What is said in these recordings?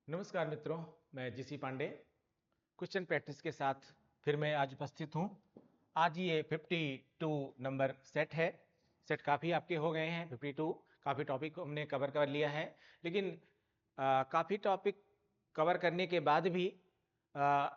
नमस्कार मित्रों, मैं जीसी पांडे क्वेश्चन प्रैक्टिस के साथ फिर मैं आज उपस्थित हूँ। आज ये 52 नंबर सेट है। सेट काफ़ी आपके हो गए हैं। 52 काफ़ी टॉपिक हमने कवर कर लिया है, लेकिन काफ़ी टॉपिक कवर करने के बाद भी आ,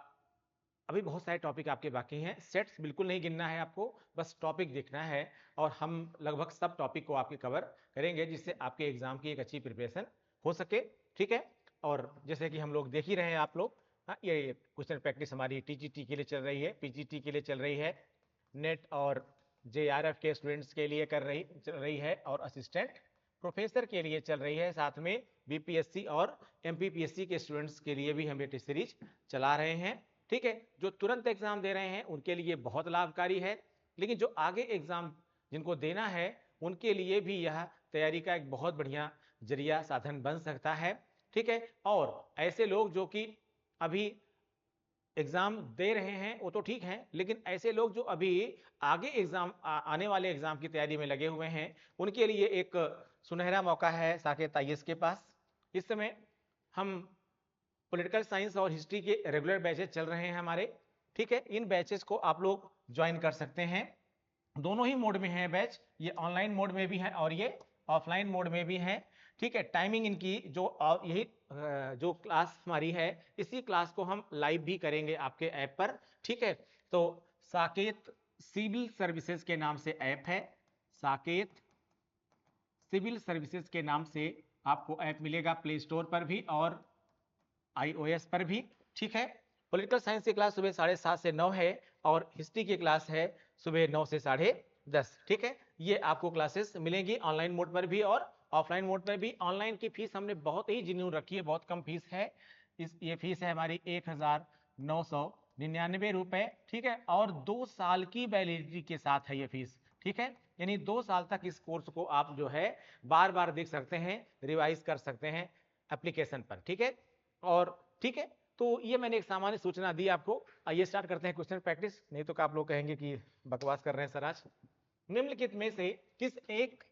अभी बहुत सारे टॉपिक आपके बाकी हैं। सेट्स बिल्कुल नहीं गिनना है आपको, बस टॉपिक देखना है और हम लगभग सब टॉपिक को आपके कवर करेंगे, जिससे आपके एग्जाम की एक अच्छी प्रिपरेशन हो सके। ठीक है। और जैसे कि हम लोग देख ही रहे हैं आप लोग, हाँ, ये क्वेश्चन प्रैक्टिस हमारी टीजीटी के लिए चल रही है, पीजीटी के लिए चल रही है, नेट और जेआरएफ के स्टूडेंट्स के लिए चल रही है, और असिस्टेंट प्रोफेसर के लिए चल रही है। साथ में बीपीएससी और एमपीपीएससी के स्टूडेंट्स के लिए भी हम ये टेस्ट सीरीज चला रहे हैं। ठीक है। जो तुरंत एग्जाम दे रहे हैं उनके लिए बहुत लाभकारी है, लेकिन जो आगे एग्जाम जिनको देना है उनके लिए भी यह तैयारी का एक बहुत बढ़िया जरिया साधन बन सकता है। ठीक है। और ऐसे लोग जो कि अभी एग्जाम दे रहे हैं वो तो ठीक है, लेकिन ऐसे लोग जो अभी आगे एग्जाम आने वाले एग्जाम की तैयारी में लगे हुए हैं उनके लिए एक सुनहरा मौका है साकेत आईएएस के पास। इस समय हम पॉलिटिकल साइंस और हिस्ट्री के रेगुलर बैचेस चल रहे हैं हमारे। ठीक है। इन बैचेस को आप लोग ज्वाइन कर सकते हैं। दोनों ही मोड में है बैच, ये ऑनलाइन मोड में भी है और ये ऑफलाइन मोड में भी है। ठीक है। टाइमिंग इनकी जो यही जो क्लास हमारी है, इसी क्लास को हम लाइव भी करेंगे आपके ऐप पर। ठीक है। तो साकेत सिविल सर्विसेज के नाम से ऐप है, साकेत सिविल सर्विसेज के नाम से आपको ऐप मिलेगा प्ले स्टोर पर भी और iOS पर भी। ठीक है। पॉलिटिकल साइंस की क्लास सुबह 7:30 से 9 है और हिस्ट्री की क्लास है सुबह 9 से 10:30। ठीक है। ये आपको क्लासेस मिलेंगी ऑनलाइन मोड पर भी और ऑफलाइन मोड पर भी। ऑनलाइन की फीस हमने बहुत ही जिन्यून रखी है, बहुत कम फीस है। ये फीस है हमारी 1999 रुपए। ठीक है। और 2 साल की वैलिडिटी के साथ है ये फीस। ठीक है। यानी 2 साल तक इस कोर्स को आप जो है बार बार देख सकते हैं, रिवाइज कर सकते हैं एप्लीकेशन पर। ठीक है। और ठीक है, तो ये मैंने एक सामान्य सूचना दी आपको। आइए स्टार्ट करते हैं क्वेश्चन प्रैक्टिस, नहीं तो आप लोग कहेंगे कि बकवास कर रहे हैं सर आज। निम्नलिखित में से किस एक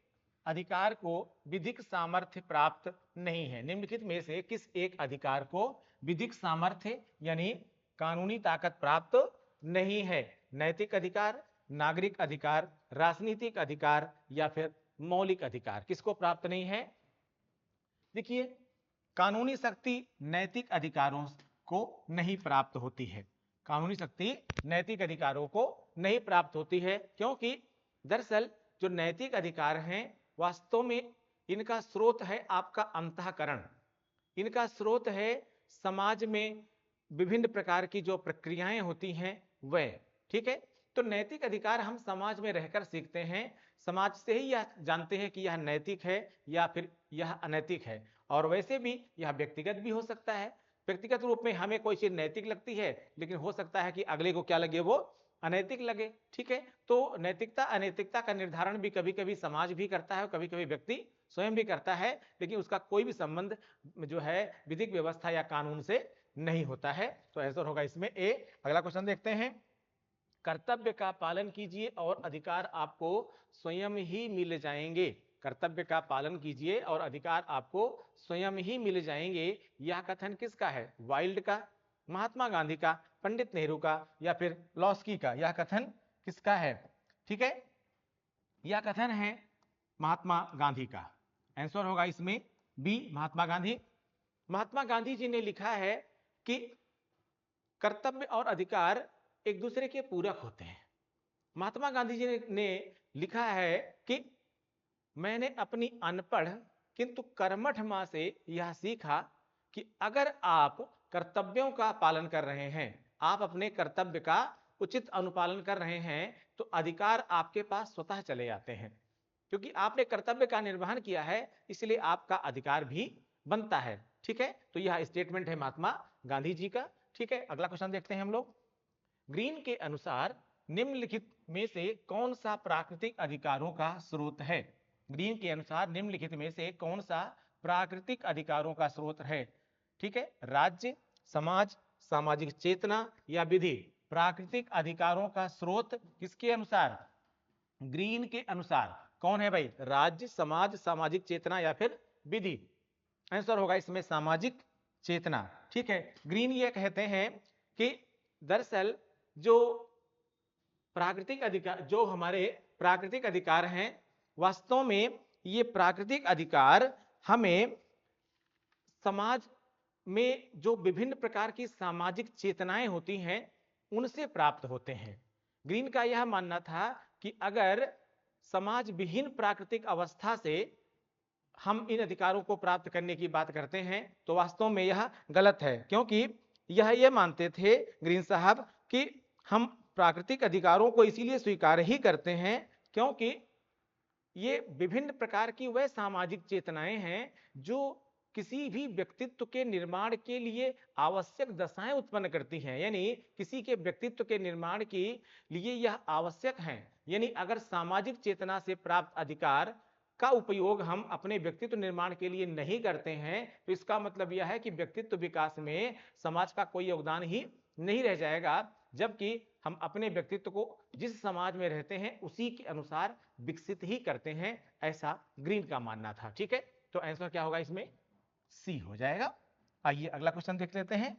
अधिकार को विधिक सामर्थ्य प्राप्त नहीं है? निम्नलिखित में से किस एक अधिकार को विधिक सामर्थ्य यानी कानूनी ताकत प्राप्त नहीं है? नैतिक अधिकार, नागरिक अधिकार, राजनीतिक अधिकार या फिर मौलिक अधिकार, किसको प्राप्त नहीं है? देखिए, कानूनी शक्ति नैतिक अधिकारों को नहीं प्राप्त होती है। कानूनी शक्ति नैतिक अधिकारों को नहीं प्राप्त होती है, क्योंकि दरअसल जो नैतिक अधिकार हैं वास्तव में इनका स्रोत है आपका अंतःकरण। इनका स्रोत है समाज में विभिन्न प्रकार की जो प्रक्रियाएं होती हैं वह। ठीक है। तो नैतिक अधिकार हम समाज में रहकर सीखते हैं, समाज से ही यह जानते हैं कि यह नैतिक है या फिर यह अनैतिक है। और वैसे भी यह व्यक्तिगत भी हो सकता है। व्यक्तिगत रूप में हमें कोई चीज नैतिक लगती है, लेकिन हो सकता है कि अगले को क्या लगे, वो अनैतिक लगे। ठीक है। तो नैतिकता अनैतिकता का निर्धारण भी कभी कभी समाज भी करता है और कभी कभी व्यक्ति स्वयं भी करता है, लेकिन उसका कोई भी संबंध जो है विधिक व्यवस्था या कानून से नहीं होता है। तो आंसर होगा इसमें ए। अगला क्वेश्चन देखते हैं। कर्तव्य का पालन कीजिए और अधिकार आपको स्वयं ही मिल जाएंगे। कर्तव्य का पालन कीजिए और अधिकार आपको स्वयं ही मिल जाएंगे, यह कथन किसका है? वाइल्ड का, महात्मा गांधी का, पंडित नेहरू का या फिर लॉस्की का? यह कथन किसका है? ठीक है। यह कथन है महात्मा गांधी का। आंसर होगा इसमें बी, महात्मा गांधी। महात्मा गांधी जी ने लिखा है कि कर्तव्य और अधिकार एक दूसरे के पूरक होते हैं। महात्मा गांधी जी ने लिखा है कि मैंने अपनी अनपढ़ किंतु कर्मठ मां से यह सीखा कि अगर आप कर्तव्यों का पालन कर रहे हैं, आप अपने कर्तव्य का उचित अनुपालन कर रहे हैं, तो अधिकार आपके पास स्वतः चले आते हैं। क्योंकि आपने कर्तव्य का निर्वहन किया है, इसलिए आपका अधिकार भी बनता है। ठीक है। तो यह स्टेटमेंट है महात्मा गांधी जी का। ठीक है। अगला क्वेश्चन देखते हैं हम लोग। ग्रीन के अनुसार निम्नलिखित में से कौन सा प्राकृतिक अधिकारों का स्रोत है? ग्रीन के अनुसार निम्नलिखित में से कौन सा प्राकृतिक अधिकारों का स्रोत है? ठीक है। राज्य, समाज, सामाजिक चेतना या विधि? प्राकृतिक अधिकारों का स्रोत किसके अनुसार? ग्रीन के अनुसार कौन है भाई? राज्य, समाज, सामाजिक चेतना या फिर विधि? आंसर होगा इसमें सामाजिक चेतना, ठीक है। ग्रीन ये कहते हैं कि दरअसल जो प्राकृतिक अधिकार, जो हमारे प्राकृतिक अधिकार हैं, वास्तव में ये प्राकृतिक अधिकार हमें समाज में जो विभिन्न प्रकार की सामाजिक चेतनाएं होती हैं उनसे प्राप्त होते हैं। ग्रीन का यह मानना था कि अगर समाज विहीन प्राकृतिक अवस्था से हम इन अधिकारों को प्राप्त करने की बात करते हैं तो वास्तव में यह गलत है, क्योंकि यह मानते थे ग्रीन साहब कि हम प्राकृतिक अधिकारों को इसीलिए स्वीकार ही करते हैं क्योंकि ये विभिन्न प्रकार की वह सामाजिक चेतनाएं हैं जो किसी भी व्यक्तित्व के निर्माण के लिए आवश्यक दशाएं उत्पन्न करती हैं, यानी किसी के व्यक्तित्व के निर्माण के लिए यह आवश्यक है। यानी अगर सामाजिक चेतना से प्राप्त अधिकार का उपयोग हम अपने व्यक्तित्व निर्माण के लिए नहीं करते हैं तो इसका मतलब यह है कि व्यक्तित्व विकास में समाज का कोई योगदान ही नहीं रह जाएगा, जबकि हम अपने व्यक्तित्व को जिस समाज में रहते हैं उसी के अनुसार विकसित ही करते हैं, ऐसा ग्रीन का मानना था। ठीक है, तो आंसर क्या होगा इसमें? सी हो जाएगा। आइए अगला क्वेश्चन देख लेते हैं।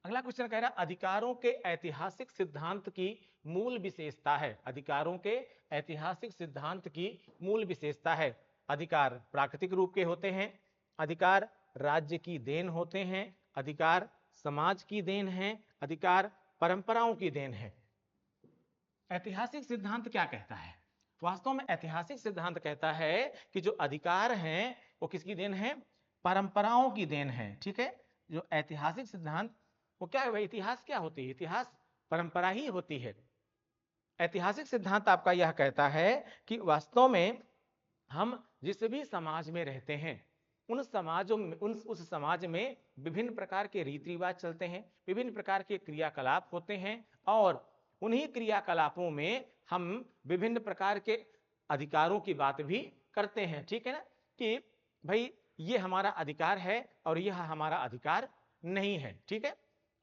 अगला क्वेश्चन कह रहा अधिकारों के ऐतिहासिक सिद्धांत की मूल विशेषता है। अधिकारों के ऐतिहासिक सिद्धांत की मूल विशेषता है। अधिकार प्राकृतिक रूप के होते हैं, अधिकार राज्य की देन होते हैं, अधिकार समाज की देन है, अधिकार परंपराओं की देन है। ऐतिहासिक सिद्धांत क्या कहता है? वास्तव में ऐतिहासिक सिद्धांत कहता है कि जो अधिकार हैं वो किसकी देन है? परंपराओं की देन है। ठीक है, जो ऐतिहासिक सिद्धांत वो क्या है? इतिहास क्या होती है? इतिहास परंपरा ही होती है। ऐतिहासिक सिद्धांत आपका यह कहता है कि वास्तव में हम जिस भी समाज में रहते हैं उन समाजों में उस समाज में विभिन्न प्रकार के रीति रिवाज चलते हैं, विभिन्न प्रकार के क्रियाकलाप होते हैं और उन्हीं क्रियाकलापों में हम विभिन्न प्रकार के अधिकारों की बात भी करते हैं। ठीक है ना, कि भाई ये हमारा अधिकार है और यह हमारा अधिकार नहीं है। ठीक है,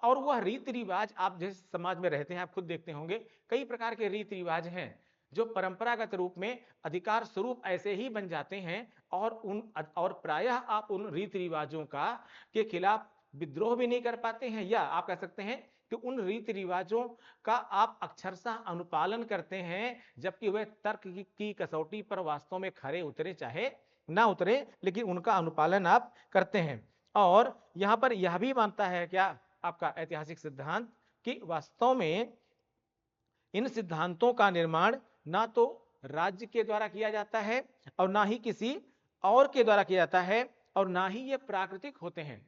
और वह रीति रिवाज आप जिस समाज में रहते हैं आप खुद देखते होंगे कई प्रकार के रीति रिवाज हैं जो परंपरागत रूप में अधिकार स्वरूप ऐसे ही बन जाते हैं और प्रायः आप उन रीति रिवाजों का के खिलाफ विद्रोह भी नहीं कर पाते हैं, या आप कह सकते हैं कि उन रीति रिवाजों का आप अक्षरशः अनुपालन करते हैं जबकि वह तर्क की कसौटी पर वास्तव में खरे उतरे चाहे ना उतरे, लेकिन उनका अनुपालन आप करते हैं। और यहां पर यह भी मानता है क्या आपका ऐतिहासिक सिद्धांत कि वास्तव में इन सिद्धांतों का निर्माण ना तो राज्य के द्वारा किया जाता है और ना ही किसी और के द्वारा किया जाता है और ना ही ये प्राकृतिक होते हैं,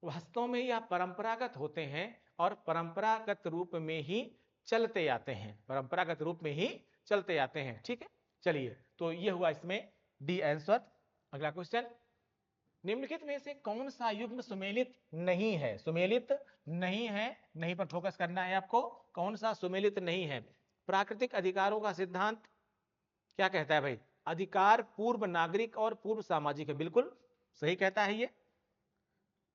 वास्तव में यह परंपरागत होते हैं और परंपरागत रूप में ही चलते आते हैं, परंपरागत रूप में ही चलते आते हैं। ठीक है, चलिए तो ये हुआ इसमें डी आंसर। अगला क्वेश्चन, निम्नलिखित में से कौन सा युग्म सुमेलित नहीं है? सुमेलित नहीं है, नहीं पर फोकस करना है आपको। कौन सा सुमेलित नहीं है? प्राकृतिक अधिकारों का सिद्धांत क्या कहता है भाई? अधिकार पूर्व नागरिक और पूर्व सामाजिक है। बिल्कुल सही कहता है ये।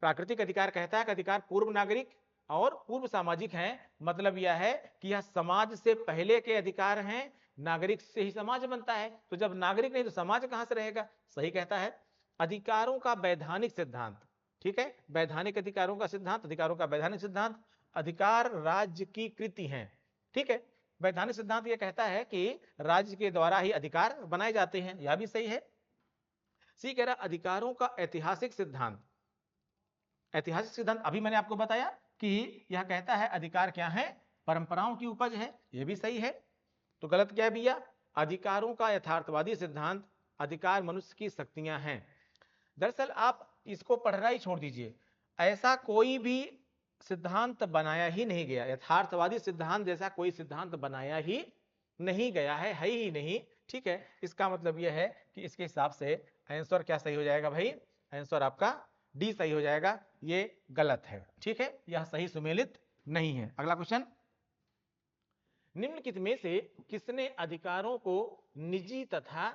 प्राकृतिक अधिकार कहता है कि अधिकार पूर्व नागरिक और पूर्व सामाजिक हैं, मतलब यह है कि यह समाज से पहले के अधिकार हैं, नागरिक से ही समाज बनता है, तो जब नागरिक नहीं तो समाज कहां से रहेगा? सही कहता है। अधिकारों का वैधानिक सिद्धांत, ठीक है, वैधानिक अधिकारों का सिद्धांत, अधिकारों का वैधानिक सिद्धांत, अधिकार राज्य की कृति है। ठीक है, वैधानिक सिद्धांत यह कहता है कि राज्य के द्वारा ही अधिकार बनाए जाते हैं, यह भी सही है। सी कह रहा अधिकारों का ऐतिहासिक सिद्धांत, ऐतिहासिक सिद्धांत अभी मैंने आपको बताया कि यह कहता है अधिकार क्या है? परंपराओं की उपज है, यह भी सही है। तो गलत क्या है भैया? अधिकारों का यथार्थवादी सिद्धांत, अधिकार मनुष्य की शक्तियां हैं। दरअसल आप इसको पढ़ना ही छोड़ दीजिए, ऐसा कोई भी सिद्धांत बनाया ही नहीं गया, यथार्थवादी सिद्धांत जैसा कोई सिद्धांत बनाया ही नहीं गया है ही नहीं। ठीक है, इसका मतलब यह है कि इसके हिसाब से आंसर क्या सही हो जाएगा भाई? आंसर आपका डी सही हो जाएगा, ये गलत है। ठीक है, यह सही सुमेलित नहीं है। अगला क्वेश्चन, निम्नलिखित में से किसने अधिकारों को निजी तथा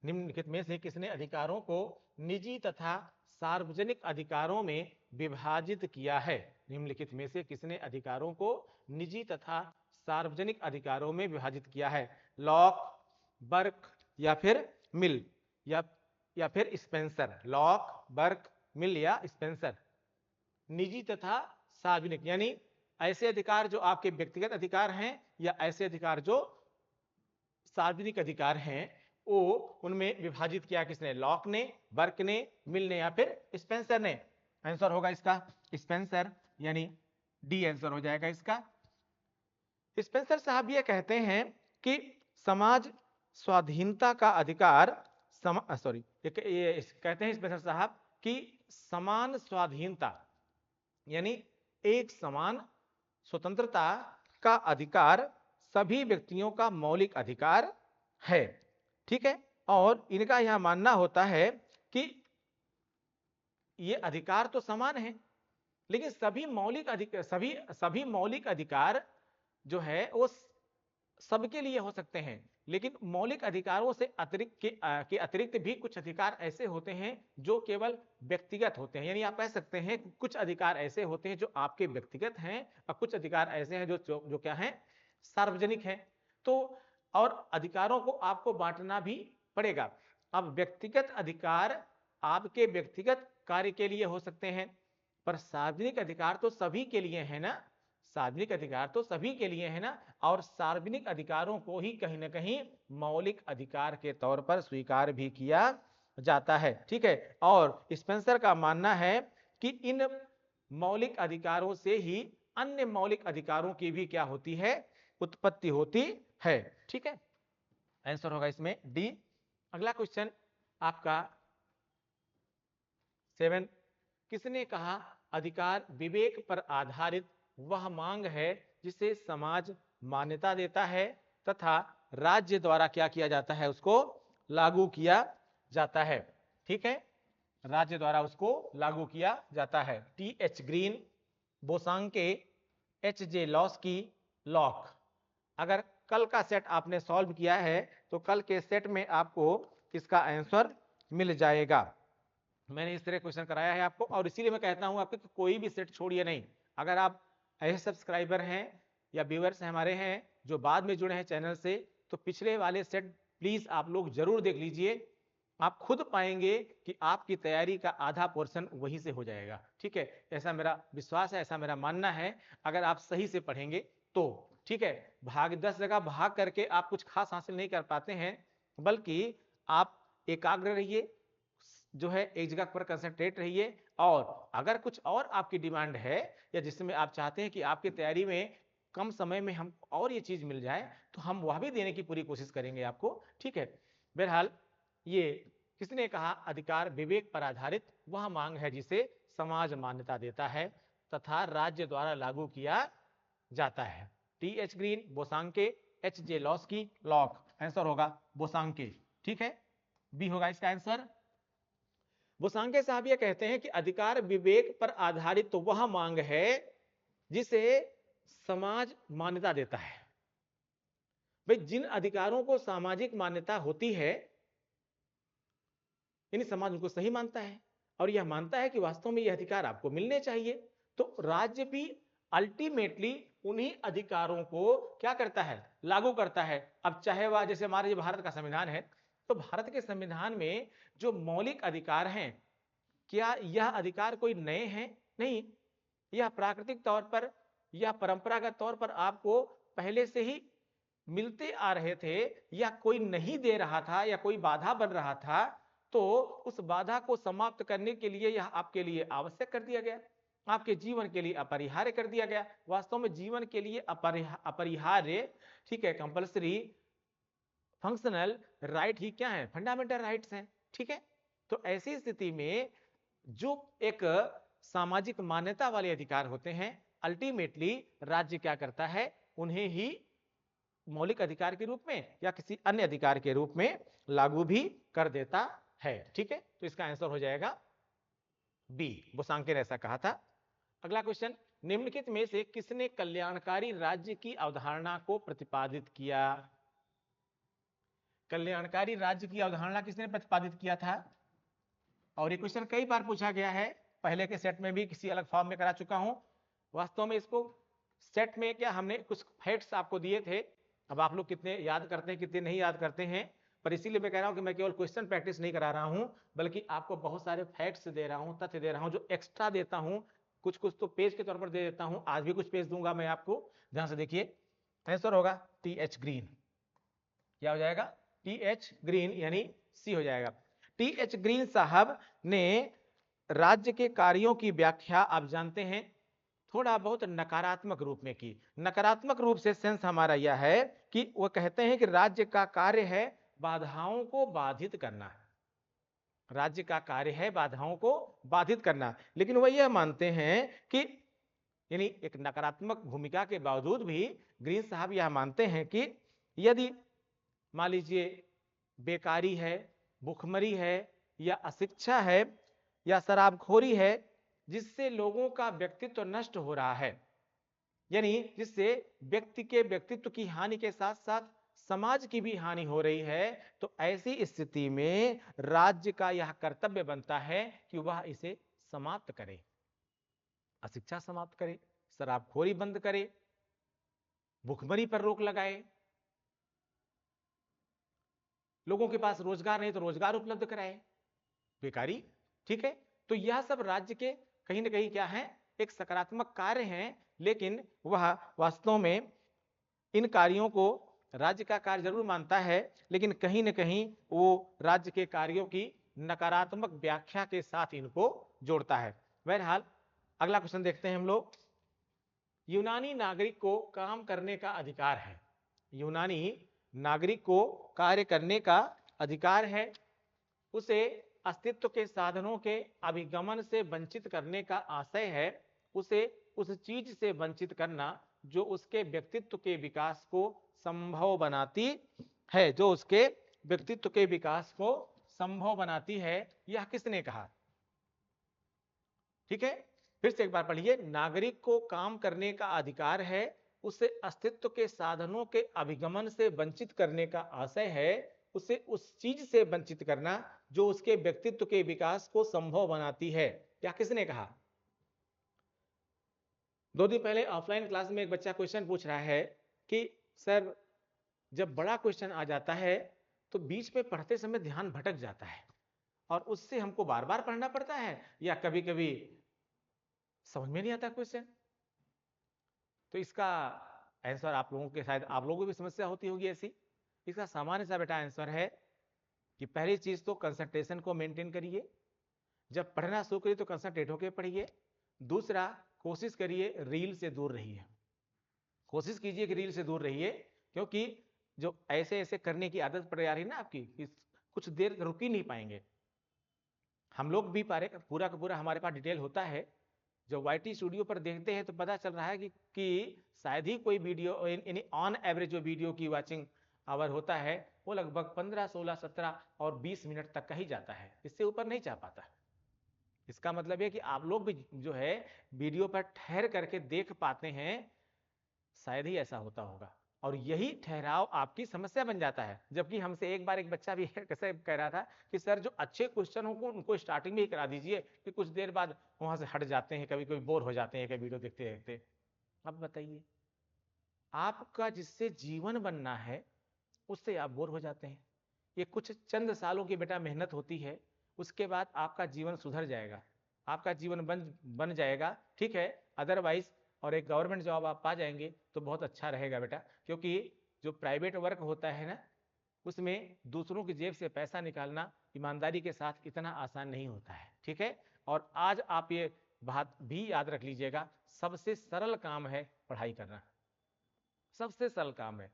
निम्नलिखित में से किसने अधिकारों को निजी तथा सार्वजनिक अधिकारों में विभाजित किया है? निम्नलिखित में से किसने अधिकारों को निजी तथा सार्वजनिक अधिकारों में विभाजित किया है? लॉक, बर्क या फिर मिल या फिर स्पेंसर? लॉक, बर्क मिल या स्पेंसर। निजी तथा सार्वजनिक, यानी ऐसे अधिकार जो आपके व्यक्तिगत अधिकार हैं या ऐसे अधिकार जो सार्वजनिक अधिकार हैं, वो उनमें विभाजित किया किसने? लॉक ने, बर्क ने, मिल ने या फिर स्पेंसर ने। आंसर होगा इसका स्पेंसर, यानी डी आंसर हो जाएगा इसका। स्पेंसर साहब ये कहते हैं कि समाज स्वाधीनता का अधिकार ये कहते हैं स्पेंसर साहब कि समान स्वाधीनता यानी एक समान स्वतंत्रता का अधिकार सभी व्यक्तियों का मौलिक अधिकार है। ठीक है, और इनका यह मानना होता है कि ये अधिकार तो समान है, लेकिन सभी मौलिक अधिकार जो है वो सबके लिए हो सकते हैं, लेकिन मौलिक अधिकारों से के अतिरिक्त भी कुछ अधिकार ऐसे होते हैं जो केवल व्यक्तिगत होते हैं। यानी आप कह सकते हैं कि कुछ अधिकार ऐसे होते हैं जो आपके व्यक्तिगत हैं और कुछ अधिकार ऐसे हैं जो क्या हैं? सार्वजनिक हैं। तो और अधिकारों को आपको बांटना भी पड़ेगा। अब व्यक्तिगत अधिकार आपके व्यक्तिगत कार्य के लिए हो सकते हैं, पर सार्वजनिक अधिकार तो सभी के लिए है ना। सार्वजनिक अधिकार तो सभी के लिए है ना, और सार्वजनिक अधिकारों को ही कहीं ना कहीं मौलिक अधिकार के तौर पर स्वीकार भी किया जाता है। ठीक है, और स्पेंसर का मानना है कि इन मौलिक अधिकारों से ही अन्य मौलिक अधिकारों की भी क्या होती है? उत्पत्ति होती है। ठीक है, आंसर होगा इसमें डी। अगला क्वेश्चन आपका 7, किसने कहा अधिकार विवेक पर आधारित वह मांग है जिसे समाज मान्यता देता है तथा राज्य द्वारा क्या किया जाता है? उसको लागू किया जाता है। ठीक है, राज्य द्वारा उसको लागू किया जाता है। T H Green, Bosanquet, H J Laski, Locke. अगर कल का सेट आपने सॉल्व किया है तो कल के सेट में आपको इसका आंसर मिल जाएगा। मैंने इस तरह क्वेश्चन कराया है आपको, और इसीलिए मैं कहता हूं आपको कि कोई भी सेट छोड़िए नहीं। अगर आप ऐसे सब्सक्राइबर हैं या व्यूअर्स हमारे हैं जो बाद में जुड़े हैं चैनल से, तो पिछले वाले सेट प्लीज आप लोग जरूर देख लीजिए। आप खुद पाएंगे कि आपकी तैयारी का आधा पोर्शन वहीं से हो जाएगा। ठीक है, ऐसा मेरा विश्वास है, ऐसा मेरा मानना है, अगर आप सही से पढ़ेंगे तो। ठीक है, 10 जगह भाग करके आप कुछ खास हासिल नहीं कर पाते हैं, बल्कि आप एकाग्र रहिए, जो है एक जगह पर कंसंट्रेट रहिए, और अगर कुछ और आपकी डिमांड है या जिसमें आप चाहते हैं कि आपकी तैयारी में कम समय में हम और ये चीज मिल जाए, तो हम वह भी देने की पूरी कोशिश करेंगे आपको। ठीक है, बहरहाल ये किसने कहा अधिकार विवेक पर आधारित वह मांग है जिसे समाज मान्यता देता है तथा राज्य द्वारा लागू किया जाता है? T H Green, Bosanquet, H J Laski, Locke. Answer होगा बोसांके। ठीक है, बी होगा इसका आंसर। बोसांके साहब ये कहते हैं कि अधिकार विवेक पर आधारित तो वह मांग है जिसे समाज मान्यता देता है। भाई, जिन अधिकारों को सामाजिक मान्यता होती है, यानी समाज उनको सही मानता है और यह मानता है कि वास्तव में यह अधिकार आपको मिलने चाहिए, तो राज्य भी अल्टीमेटली उन्हीं अधिकारों को क्या करता है? लागू करता है। अब चाहे वह, जैसे हमारे भारत का संविधान है, तो भारत के संविधान में जो मौलिक अधिकार हैं, क्या यह अधिकार कोई नए हैं? नहीं, यह प्राकृतिक तौर पर या परंपरागत तौर पर आपको पहले से ही मिलते आ रहे थे, या कोई नहीं दे रहा था या कोई बाधा बन रहा था, तो उस बाधा को समाप्त करने के लिए यह आपके लिए आवश्यक कर दिया गया, आपके जीवन के लिए अपरिहार्य कर दिया गया। वास्तव में जीवन के लिए अपरिहार्य, ठीक है, कंपल्सरी, फंक्शनल राइट ही क्या है? फंडामेंटल राइट्स हैं। ठीक है, तो ऐसी स्थिति में जो एक सामाजिक मान्यता वाले अधिकार होते हैं, अल्टीमेटली राज्य क्या करता है? उन्हें ही मौलिक अधिकार के रूप में या किसी अन्य अधिकार के रूप में लागू भी कर देता है। ठीक है, तो इसका आंसर हो जाएगा बी, बोसांके ने ऐसा कहा था। अगला क्वेश्चन, निम्नलिखित में से किसने कल्याणकारी राज्य की अवधारणा को प्रतिपादित किया? कल्याणकारी राज्य की अवधारणा किसने प्रतिपादित किया था? और ये क्वेश्चन कई बार पूछा गया है, पहले के सेट में भी किसी अलग फॉर्म में करा चुका हूं। वास्तव में इसको सेट में क्या हमने कुछ फैक्ट्स आपको दिए थे, अब आप लोग कितने याद करते हैं कितने नहीं याद करते हैं, पर इसीलिए मैं कह रहा हूं कि मैं केवल क्वेश्चन प्रैक्टिस नहीं करा रहा हूं, बल्कि आपको बहुत सारे फैक्ट्स दे रहा हूं, तथ्य दे रहा हूं, जो एक्स्ट्रा देता हूं। कुछ कुछ तो पेज के तौर पर दे देता हूं, आज भी कुछ पेज दूंगा मैं आपको। ध्यान से देखिए, आंसर होगा TH ग्रीन। क्या हो जाएगा? TH ग्रीन यानी सी हो जाएगा। TH ग्रीन साहब ने राज्य के कार्यों की व्याख्या आप जानते हैं थोड़ा बहुत नकारात्मक रूप में की। नकारात्मक रूप से सेंस हमारा यह है कि वो कहते हैं कि राज्य का कार्य है बाधाओं को बाधित करना। राज्य का कार्य है बाधाओं को बाधित करना, लेकिन वह यह मानते हैं कि यानी एक नकारात्मक भूमिका के बावजूद भी ग्रीन साहब यह मानते हैं कि यदि मान लीजिए बेकारी है, भुखमरी है, या अशिक्षा है, या शराबखोरी है, जिससे लोगों का व्यक्तित्व नष्ट हो रहा है, यानी जिससे व्यक्ति के व्यक्तित्व की हानि के साथ साथ समाज की भी हानि हो रही है, तो ऐसी स्थिति में राज्य का यह कर्तव्य बनता है कि वह इसे समाप्त करे। अशिक्षा समाप्त करे, शराबखोरी बंद करे, भुखमरी पर रोक लगाए, लोगों के पास रोजगार नहीं तो रोजगार उपलब्ध कराए, बेकारी। ठीक है, तो यह सब राज्य के कहीं ना कहीं क्या है, एक सकारात्मक कार्य हैं, लेकिन वह वास्तव में इन कार्यों को राज्य का कार्य जरूर मानता है, लेकिन कहीं ना कहीं वो राज्य के कार्यों की नकारात्मक व्याख्या के साथ इनको जोड़ता है। बहरहाल अगला क्वेश्चन देखते हैं हम लोग। यूनानी नागरिक को काम करने का अधिकार है। यूनानी नागरिक को कार्य करने का अधिकार है, उसे अस्तित्व के साधनों के अभिगमन से वंचित करने का आशय है, उसे उस चीज से वंचित करना जो उसके व्यक्तित्व के विकास को संभव बनाती है, जो उसके व्यक्तित्व के विकास को संभव बनाती है। यह किसने कहा? ठीक है, फिर से एक बार पढ़िए। नागरिक को काम करने का अधिकार है, उसे अस्तित्व के साधनों के अभिगमन से वंचित करने का आशय है, उसे उस चीज से वंचित करना जो उसके व्यक्तित्व के विकास को संभव बनाती है। क्या किसने कहा? 2 दिन पहले ऑफलाइन क्लास में एक बच्चा क्वेश्चन पूछ रहा है कि सर जब बड़ा क्वेश्चन आ जाता है तो बीच में पढ़ते समय ध्यान भटक जाता है और उससे हमको बार बार पढ़ना पड़ता है, या कभी कभी समझ में नहीं आता क्वेश्चन। तो इसका आंसर आप लोगों के, शायद आप लोगों को भी समस्या होती होगी ऐसी। इसका सामान्य सा बेटा आंसर है कि पहली चीज तो कंसंट्रेशन को मेंटेन करिए। जब पढ़ना शुरू करिए तो कंसंट्रेट होकर पढ़िए। दूसरा, कोशिश करिए रील से दूर रहिए। कोशिश कीजिए कि रील से दूर रहिए, क्योंकि जो ऐसे ऐसे करने की आदत पड़ जा रही है ना आपकी, कुछ देर रुक ही नहीं पाएंगे। हम लोग भी पूरा का पूरा हमारे पास डिटेल होता है। जो YT स्टूडियो पर देखते हैं तो पता चल रहा है कि शायद ही कोई वीडियो यानी ऑन एवरेज जो वीडियो की वॉचिंग आवर होता है वो लगभग 15, 16, 17 और 20 मिनट तक का ही जाता है, इससे ऊपर नहीं जा पाता। इसका मतलब है कि आप लोग भी जो है वीडियो पर ठहर करके देख पाते हैं, शायद ही ऐसा होता होगा, और यही ठहराव आपकी समस्या बन जाता है। जबकि हमसे एक बार एक बच्चा भी कैसे कह रहा था कि सर जो अच्छे क्वेश्चन हो उनको स्टार्टिंग में ही करा दीजिए, कि कुछ देर बाद वहां से हट जाते हैं, कभी कभी बोर हो जाते हैं कभी वीडियो देखते देखते। अब बताइए, आपका जिससे जीवन बनना है उससे आप बोर हो जाते हैं। ये कुछ चंद सालों की बेटा मेहनत होती है, उसके बाद आपका जीवन सुधर जाएगा, आपका जीवन बन जाएगा। ठीक है, अदरवाइज और एक गवर्नमेंट जॉब आप पा जाएंगे तो बहुत अच्छा रहेगा बेटा, क्योंकि जो प्राइवेट वर्क होता है ना, उसमें दूसरों की जेब से पैसा निकालना ईमानदारी के साथ इतना आसान नहीं होता है। ठीक है, और आज आप ये बात भी याद रख लीजिएगा, सबसे सरल काम है पढ़ाई करना, सबसे सरल काम है।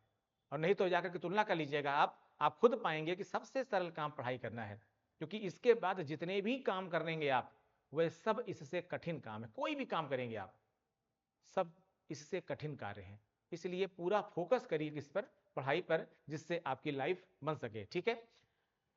और नहीं तो जाकर के तुलना कर लीजिएगा, आप खुद पाएंगे कि सबसे सरल काम पढ़ाई करना है, क्योंकि इसके बाद जितने भी काम करेंगे आप, वह सब इससे कठिन काम है। कोई भी काम करेंगे आप, सब इससे कठिन कार्य हैं। इसलिए पूरा फोकस करिए किस पर? पढ़ाई पर, जिससे आपकी लाइफ बन सके। ठीक है,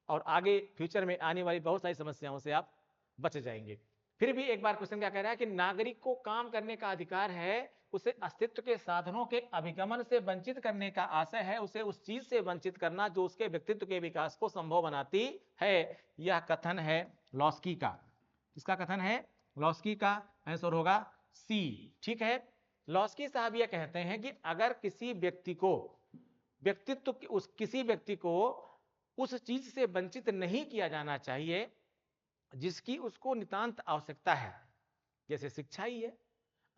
और आगे फ्यूचर में आने वाली बहुत सारी समस्याओं से आप बच जाएंगे। फिर भी एक बार क्वेश्चन क्या कह रहा है कि नागरिक को काम करने का अधिकार है, उसे अस्तित्व के साधनों के अभिगमन से वंचित करने का आशय है, उसे उस चीज से वंचित करना जो उसके व्यक्तित्व के विकास को संभव बनाती है। यह कथन है लॉस्की का। इसका कथन है लॉस्की का, आंसर होगा सी। ठीक है, लॉस्की साहब यह कहते हैं कि अगर किसी व्यक्ति को उस चीज से वंचित नहीं किया जाना चाहिए जिसकी उसको नितांत आवश्यकता है, जैसे शिक्षा ही है।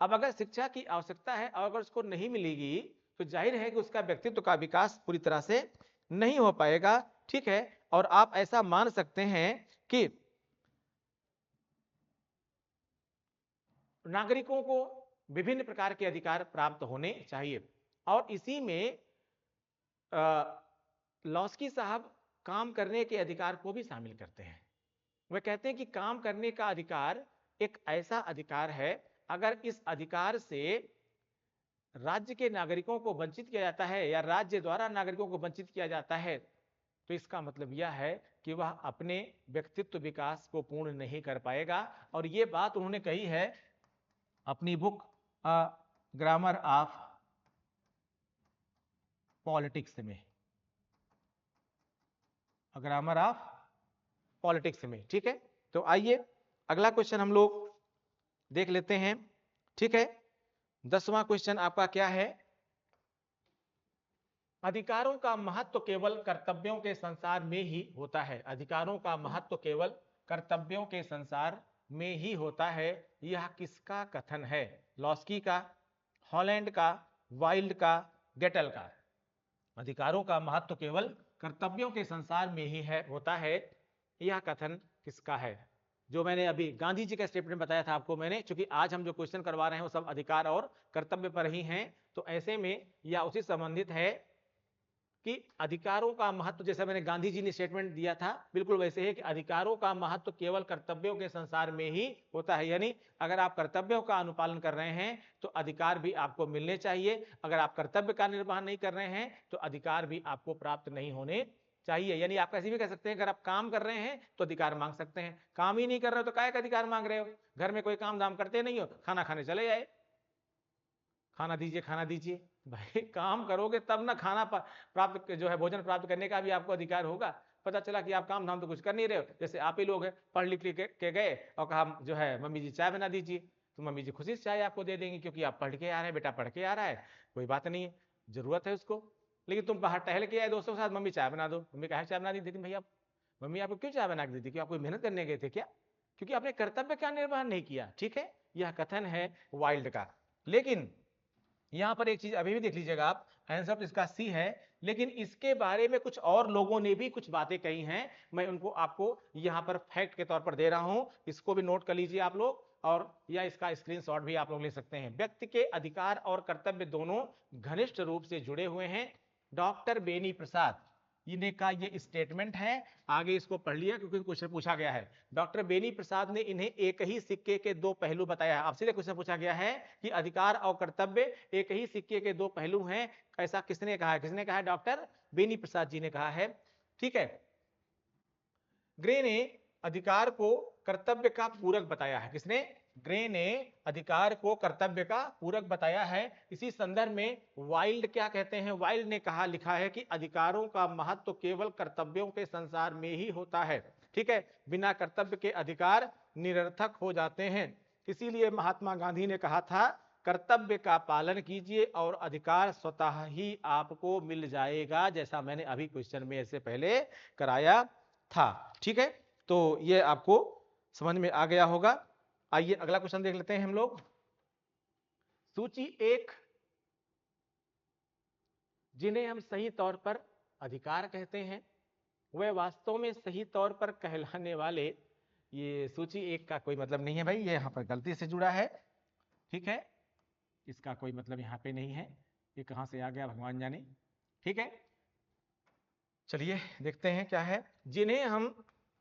अब अगर शिक्षा की आवश्यकता है और अगर उसको नहीं मिलेगी तो जाहिर है कि उसका व्यक्तित्व का विकास पूरी तरह से नहीं हो पाएगा। ठीक है, और आप ऐसा मान सकते हैं कि नागरिकों को विभिन्न प्रकार के अधिकार प्राप्त होने चाहिए। और इसी में लॉस्की साहब काम करने के अधिकार को भी शामिल करते हैं। वह कहते हैं कि काम करने का अधिकार एक ऐसा अधिकार है, अगर इस अधिकार से राज्य के नागरिकों को वंचित किया जाता है या राज्य द्वारा नागरिकों को वंचित किया जाता है तो इसका मतलब यह है कि वह अपने व्यक्तित्व विकास को पूर्ण नहीं कर पाएगा। और यह बात उन्होंने कही है अपनी बुक ग्रामर ऑफ पॉलिटिक्स में, ग्रामर ऑफ पॉलिटिक्स में। ठीक है, तो आइए अगला क्वेश्चन हम लोग देख लेते हैं। ठीक है, 10वां क्वेश्चन आपका क्या है? अधिकारों का महत्व केवल कर्तव्यों के संसार में ही होता है। अधिकारों का महत्व केवल कर्तव्यों के संसार में ही होता है, यह किसका कथन है? लॉस्की का, हॉलैंड का, वाइल्ड का, गेटल का? अधिकारों का महत्व केवल कर्तव्यों के संसार में ही है होता है, यह कथन किसका है? जो मैंने अभी गांधी जी का स्टेटमेंट बताया था आपको मैंने, क्योंकि आज हम जो क्वेश्चन करवा रहे हैं वो सब अधिकार और कर्तव्य पर ही हैं, तो ऐसे में यह उसी संबंधित है कि अधिकारों का महत्व, जैसा मैंने गांधी जी ने स्टेटमेंट दिया था बिल्कुल वैसे है कि अधिकारों का महत्व केवल कर्तव्यों के संसार में ही होता है। यानी अगर आप कर्तव्यों का अनुपालन कर रहे हैं तो अधिकार भी आपको मिलने चाहिए, अगर आप कर्तव्य का निर्वहन नहीं कर रहे हैं तो अधिकार भी आपको प्राप्त नहीं होने चाहिए। यानी आप ऐसे भी कह सकते हैं अगर आप काम कर रहे हैं तो अधिकार मांग सकते हैं, काम ही नहीं कर रहे हो तो काहे का अधिकार मांग रहे हो? घर में कोई काम धाम करते नहीं हो, खाना खाने चले जाए, खाना दीजिए खाना दीजिए, भाई काम करोगे तब ना खाना प्राप्त जो है भोजन प्राप्त करने का भी आपको अधिकार होगा। पता चला कि आप काम धाम तो कुछ कर नहीं रहे हो, जैसे आप ही लोग हैं पढ़ लिख के गए और कहा जो है मम्मी जी चाय बना दीजिए, तो मम्मी जी खुशी से चाय आपको दे देंगी क्योंकि आप पढ़ के आ रहे हैं, बेटा पढ़ के आ रहा है, कोई बात नहीं है, जरूरत है उसको। लेकिन तुम बाहर टहल के आए दोस्तों के साथ, मम्मी चाय बना दो, मम्मी कहा चाय बना दी, लेकिन भैया मम्मी आपको क्यों चाय बना के दी थी? क्या आप कोई मेहनत करने गए थे क्या? क्योंकि आपने कर्तव्य का निर्वहन नहीं किया। ठीक है, यह कथन है वाइल्ड का। लेकिन यहां पर एक चीज अभी भी देख लीजिएगा आप, आंसर तो इसका सी है, लेकिन इसके बारे में कुछ और लोगों ने भी कुछ बातें कही हैं, मैं उनको आपको यहां पर फैक्ट के तौर पर दे रहा हूं, इसको भी नोट कर लीजिए आप लोग, और या इसका स्क्रीनशॉट भी आप लोग ले सकते हैं। व्यक्ति के अधिकार और कर्तव्य दोनों घनिष्ठ रूप से जुड़े हुए हैं। डॉक्टर बेनी प्रसाद इन्हें का ये स्टेटमेंट है, आगे इसको पढ़ लिया क्योंकि क्वेश्चन पूछा गया है। डॉक्टर बेनी प्रसाद ने इन्हें एक ही सिक्के के दो पहलू बताया है। आपसे क्वेश्चन पूछा गया है कि अधिकार और कर्तव्य एक ही सिक्के के दो पहलू हैं, ऐसा किसने कहा है? किसने कहा है? डॉक्टर बेनी प्रसाद जी ने कहा है। ठीक है, ग्रे ने अधिकार को कर्तव्य का पूरक बताया है। किसने? ग्रे ने अधिकार को कर्तव्य का पूरक बताया है। इसी संदर्भ में वाइल्ड क्या कहते हैं? वाइल्ड ने कहा, लिखा है कि अधिकारों का महत्व केवल कर्तव्यों के संसार में ही होता है। ठीक है, बिना कर्तव्य के अधिकार निरर्थक हो जाते हैं। इसीलिए महात्मा गांधी ने कहा था कर्तव्य का पालन कीजिए और अधिकार स्वतः ही आपको मिल जाएगा, जैसा मैंने अभी क्वेश्चन में इससे पहले कराया था। ठीक है, तो ये आपको समझ में आ गया होगा। आइए अगला क्वेश्चन देख लेते हैं हम लोग। सूची 1, जिन्हें हम सही तौर पर अधिकार कहते हैं वह वास्तव में सही तौर पर कहलाने वाले, ये सूची 1 का कोई मतलब नहीं है भाई, ये यहां पर गलती से जुड़ा है। ठीक है, इसका कोई मतलब यहां पे नहीं है, ये कहां से आ गया भगवान जाने। ठीक है, चलिए देखते हैं क्या है। जिन्हें हम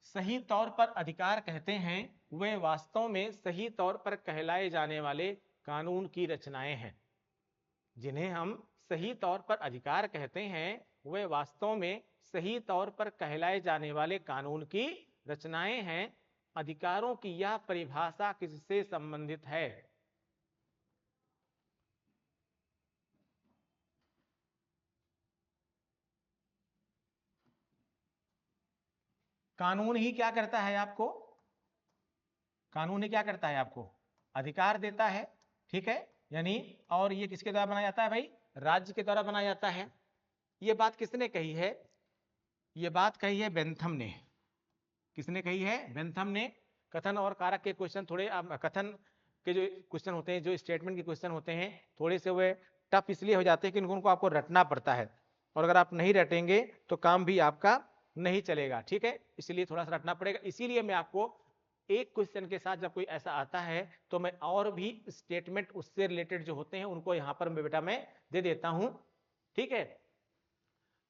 सही तौर पर अधिकार कहते हैं वे वास्तव में सही तौर पर कहलाए जाने वाले कानून की रचनाएं हैं। जिन्हें हम सही तौर पर अधिकार कहते हैं वे वास्तव में सही तौर पर कहलाए जाने वाले कानून की रचनाएं हैं। अधिकारों की यह परिभाषा किससे संबंधित है? कानून ही क्या करता है आपको? कानून ही क्या करता है आपको? अधिकार देता है। ठीक है, यानी और ये किसके द्वारा बनाया जाता है भाई? राज्य के द्वारा बनाया जाता है। ये बात किसने कही है? ये बात कही है बेंथम ने। किसने कही है? बेंथम ने। कथन और कारक के क्वेश्चन थोड़े कथन के जो क्वेश्चन होते हैं, जो स्टेटमेंट के क्वेश्चन होते हैं, थोड़े से वे टफ इसलिए हो जाते हैं कि उनको आपको रटना पड़ता है, और अगर आप नहीं रटेंगे तो काम भी आपका नहीं चलेगा, ठीक है, इसलिए थोड़ा सा रटना पड़ेगा। इसीलिए मैं आपको एक क्वेश्चन के साथ जब कोई ऐसा आता है तो मैं और भी स्टेटमेंट उससे रिलेटेड जो होते हैं उनको यहां पर बेटा मैं दे देता हूं, ठीक है।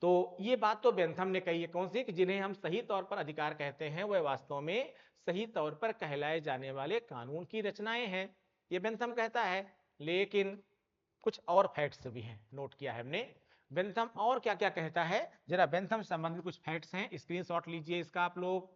तो ये बात तो बेंथम ने कही है, कौन सी? कि जिन्हें हम सही तौर पर अधिकार कहते हैं वह वास्तव में सही तौर पर कहलाए जाने वाले कानून की रचनाएं हैं, ये बेंथम कहता है। लेकिन कुछ और फैक्ट्स भी हैं, नोट किया है हमने। बेंथम और क्या क्या कहता है, जरा बेंथम संबंधित कुछ फैक्ट्स हैं, स्क्रीनशॉट लीजिए इसका आप लोग,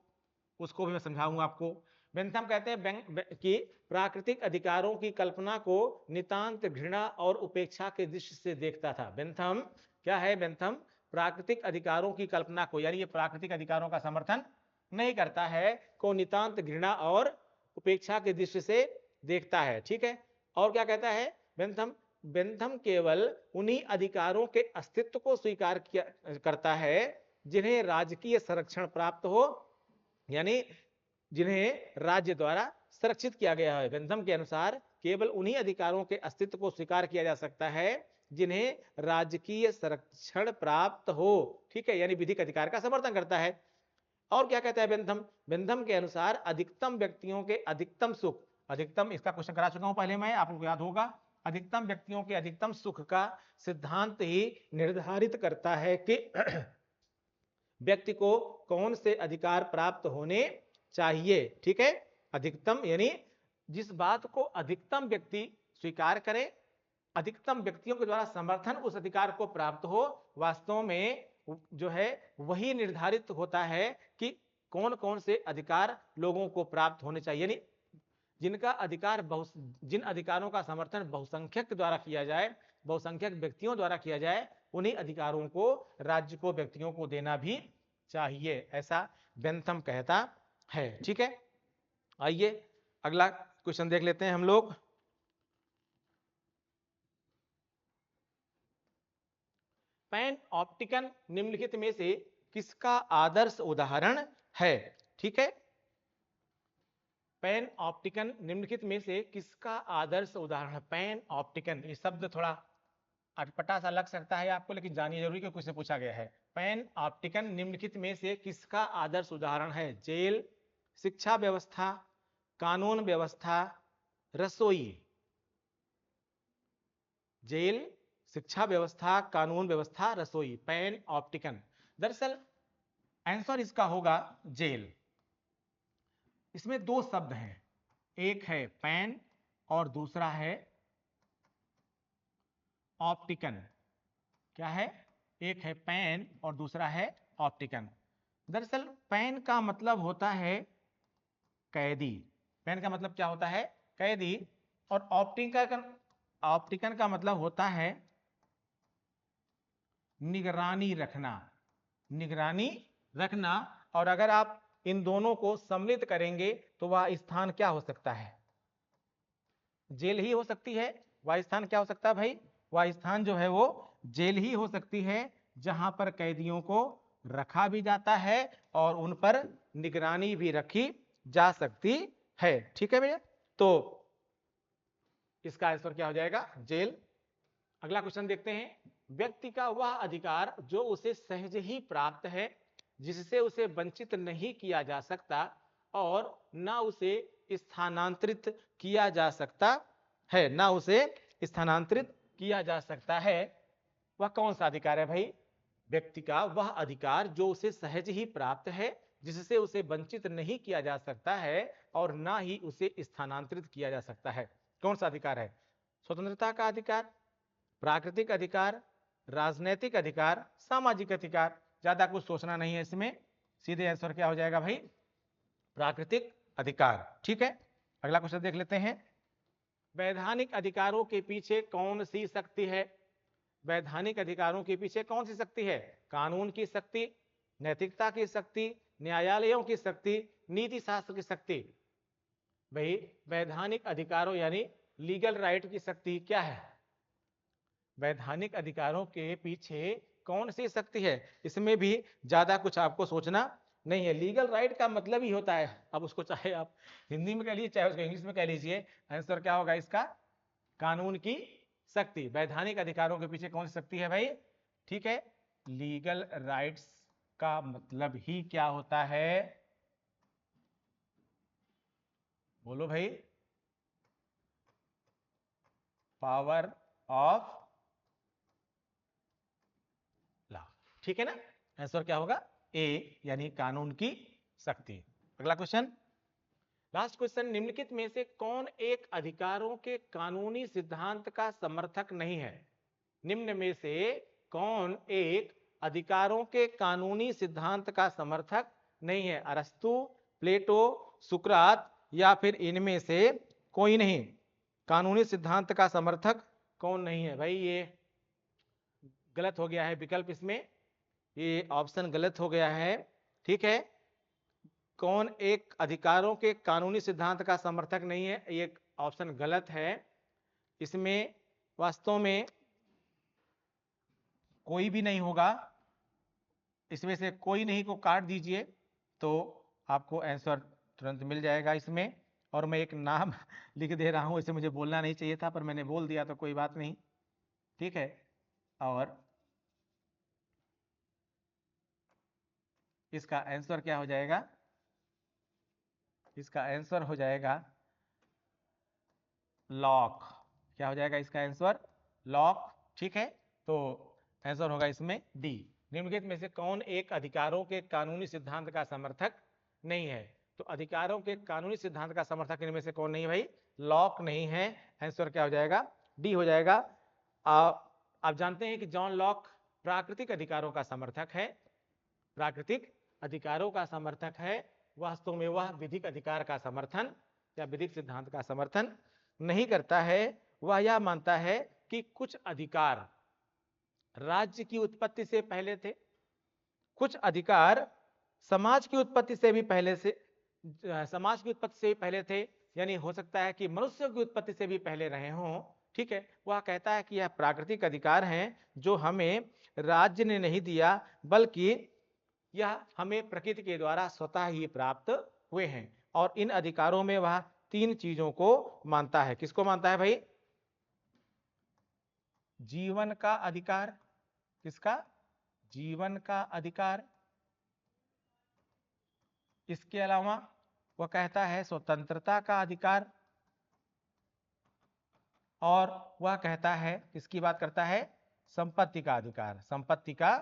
उसको भी मैं समझाऊंगा आपको। बेंथम कहते हैं कि प्राकृतिक अधिकारों की कल्पना को नितांत घृणा और उपेक्षा के दृष्टि से देखता था। बेंथम क्या है? बेंथम प्राकृतिक अधिकारों की कल्पना को, यानी ये प्राकृतिक अधिकारों का समर्थन नहीं करता है, को नितांत घृणा और उपेक्षा की दृष्टि से देखता है, ठीक है। और क्या कहता है बेंथम? बेंथम केवल उन्हीं अधिकारों के अस्तित्व को स्वीकार किया करता है जिन्हें राजकीय संरक्षण प्राप्त हो, यानी जिन्हें राज्य द्वारा संरक्षित किया गया है। बेंथम के अनुसार केवल उन्हीं अधिकारों के अस्तित्व को स्वीकार किया जा सकता है जिन्हें राजकीय संरक्षण प्राप्त हो, ठीक है, यानी विधिक अधिकार का समर्थन करता है। और क्या कहता है बेंथम? बेंथम के अनुसार अधिकतम व्यक्तियों के अधिकतम सुख, अधिकतम, इसका क्वेश्चन करा चुका हूं पहले मैं, आपको याद होगा, अधिकतम व्यक्तियों के अधिकतम सुख का सिद्धांत ही निर्धारित करता है कि व्यक्ति को कौन से अधिकार प्राप्त होने चाहिए, ठीक है। अधिकतम यानी जिस बात को अधिकतम व्यक्ति स्वीकार करे, अधिकतम व्यक्तियों के द्वारा समर्थन उस अधिकार को प्राप्त हो, वास्तव में जो है वही निर्धारित होता है कि कौन कौन से अधिकार लोगों को प्राप्त होने चाहिए, यानी जिनका अधिकार जिन अधिकारों का समर्थन बहुसंख्यक द्वारा किया जाए, बहुसंख्यक व्यक्तियों द्वारा किया जाए, उन्हीं अधिकारों को राज्य को, व्यक्तियों को देना भी चाहिए, ऐसा बेंथम कहता है, ठीक है। आइए अगला क्वेश्चन देख लेते हैं हम लोग। पैन ऑप्टिकन निम्नलिखित में से किसका आदर्श उदाहरण है, ठीक है। पैन ऑप्टिकन निम्नलिखित में से किसका आदर्श उदाहरण है? पैन ऑप्टिकन, ये शब्द थोड़ा अटपटा सा लग सकता है आपको, लेकिन जानिए जरूरी क्योंकि इससे पूछा गया है। पैन ऑप्टिकन निम्नलिखित में से किसका आदर्श उदाहरण है? जेल, शिक्षा व्यवस्था, कानून व्यवस्था, रसोई। जेल, शिक्षा व्यवस्था, कानून व्यवस्था, रसोई, पैन ऑप्टिकन। दरअसल आंसर इसका होगा जेल। इसमें दो शब्द हैं, एक है पैन और दूसरा है ऑप्टिकन। क्या है? एक है पैन और दूसरा है ऑप्टिकन। दरअसल पैन का मतलब होता है कैदी, पैन का मतलब क्या होता है? कैदी। और ऑप्टिकन का मतलब होता है निगरानी रखना, निगरानी रखना। और अगर आप इन दोनों को सम्मिलित करेंगे तो वह स्थान क्या हो सकता है? जेल ही हो सकती है। वह स्थान क्या हो सकता है भाई? वह स्थान जो है वो जेल ही हो सकती है, जहां पर कैदियों को रखा भी जाता है और उन पर निगरानी भी रखी जा सकती है, ठीक है भैया। तो इसका आंसर क्या हो जाएगा? जेल। अगला क्वेश्चन देखते हैं। व्यक्ति का वह अधिकार जो उसे सहज ही प्राप्त है, जिससे उसे वंचित नहीं किया जा सकता और ना उसे स्थानांतरित किया जा सकता है, ना उसे स्थानांतरित किया जा सकता है, वह कौन सा अधिकार है भाई? व्यक्ति का वह अधिकार जो उसे सहज ही प्राप्त है, जिससे उसे वंचित नहीं किया जा सकता है और ना ही उसे स्थानांतरित किया जा सकता है, कौन सा अधिकार है? स्वतंत्रता का अधिकार, प्राकृतिक अधिकार, राजनैतिक अधिकार, सामाजिक अधिकार। ज्यादा कुछ सोचना नहीं है इसमें, सीधे आंसर क्या हो जाएगा भाई? प्राकृतिक अधिकार, ठीक है। अगला क्वेश्चन देख लेते हैं। वैधानिक अधिकारों के पीछे कौन सी शक्ति है? वैधानिक अधिकारों के पीछे कौन सी शक्ति है? कानून की शक्ति, नैतिकता की शक्ति, न्यायालयों की शक्ति, नीति शास्त्र की शक्ति। भाई वैधानिक अधिकारों यानी लीगल राइट की शक्ति क्या है? वैधानिक अधिकारों के पीछे कौन सी शक्ति है? इसमें भी ज्यादा कुछ आपको सोचना नहीं है। लीगल राइट का मतलब ही होता है, अब उसको चाहे आप हिंदी में कह लीजिए चाहे उसको इंग्लिश में कह लीजिए, आंसर क्या होगा इसका? कानून की शक्ति। वैधानिक अधिकारों के पीछे कौन सी शक्ति है भाई? ठीक है, लीगल राइट्स का मतलब ही क्या होता है? बोलो भाई। Power of law. ठीक है ना, आंसर क्या होगा? ए, यानी कानून की शक्ति। अगला क्वेश्चन, लास्ट क्वेश्चन, निम्नलिखित में से कौन एक अधिकारों के कानूनी सिद्धांत का समर्थक नहीं है? निम्न में से कौन एक अधिकारों के कानूनी सिद्धांत का समर्थक नहीं है? अरस्तु, प्लेटो, सुकरात या फिर इनमें से कोई नहीं। कानूनी सिद्धांत का समर्थक कौन नहीं है भाई? ये गलत हो गया है विकल्प, इसमें ये ऑप्शन गलत हो गया है। ठीक है, कौन एक अधिकारों के कानूनी सिद्धांत का समर्थक नहीं है, ये ऑप्शन गलत है। इसमें वास्तव में कोई भी नहीं होगा, इसमें से कोई नहीं को काट दीजिए तो आपको आंसर तुरंत मिल जाएगा इसमें। और मैं एक नाम लिख दे रहा हूं, इसे मुझे बोलना नहीं चाहिए था पर मैंने बोल दिया तो कोई बात नहीं। ठीक है, और इसका आंसर क्या हो जाएगा? इसका आंसर हो जाएगा लॉक। क्या हो जाएगा इसका आंसर? लॉक। ठीक है, तो आंसर होगा इसमें डी। निम्नलिखित में से कौन एक अधिकारों के कानूनी सिद्धांत का समर्थक नहीं है? तो अधिकारों के कानूनी सिद्धांत का समर्थक इनमें से कौन नहीं है भाई? लॉक नहीं है। आंसर क्या हो जाएगा? डी हो जाएगा। आप जानते हैं कि जॉन लॉक प्राकृतिक अधिकारों का समर्थक है, प्राकृतिक अधिकारों का समर्थक है। वास्तव में वह विधिक अधिकार का समर्थन या विधिक सिद्धांत का समर्थन नहीं करता है। वह यह मानता है कि कुछ अधिकार राज्य की उत्पत्ति से पहले थे, कुछ अधिकार समाज की उत्पत्ति से भी पहले से समाज की उत्पत्ति से भी पहले थे, यानी हो सकता है कि मनुष्य की उत्पत्ति से भी पहले रहे हों। ठीक है, वह कहता है कि यह प्राकृतिक अधिकार हैं जो हमें राज्य ने नहीं दिया, बल्कि यह हमें प्रकृति के द्वारा स्वतः ही प्राप्त हुए हैं। और इन अधिकारों में वह तीन चीजों को मानता है। किसको मानता है भाई? जीवन का अधिकार। किसका? जीवन का अधिकार। इसके अलावा वह कहता है स्वतंत्रता का अधिकार, और वह कहता है, इसकी बात करता है संपत्ति का अधिकार। संपत्ति का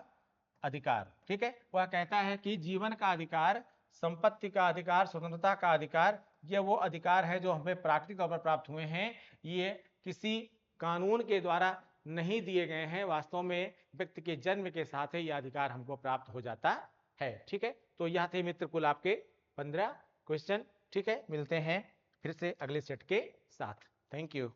अधिकार। ठीक है, वह कहता है कि जीवन का अधिकार, संपत्ति का अधिकार, स्वतंत्रता का अधिकार, ये वो अधिकार है जो हमें प्राकृतिक तौर पर प्राप्त हुए हैं। ये किसी कानून के द्वारा नहीं दिए गए हैं। वास्तव में व्यक्ति के जन्म के साथ ही यह अधिकार हमको प्राप्त हो जाता है। ठीक है, तो यह थे मित्र कुल आपके 15 क्वेश्चन। ठीक है, मिलते हैं फिर से अगले सेट के साथ। Thank you.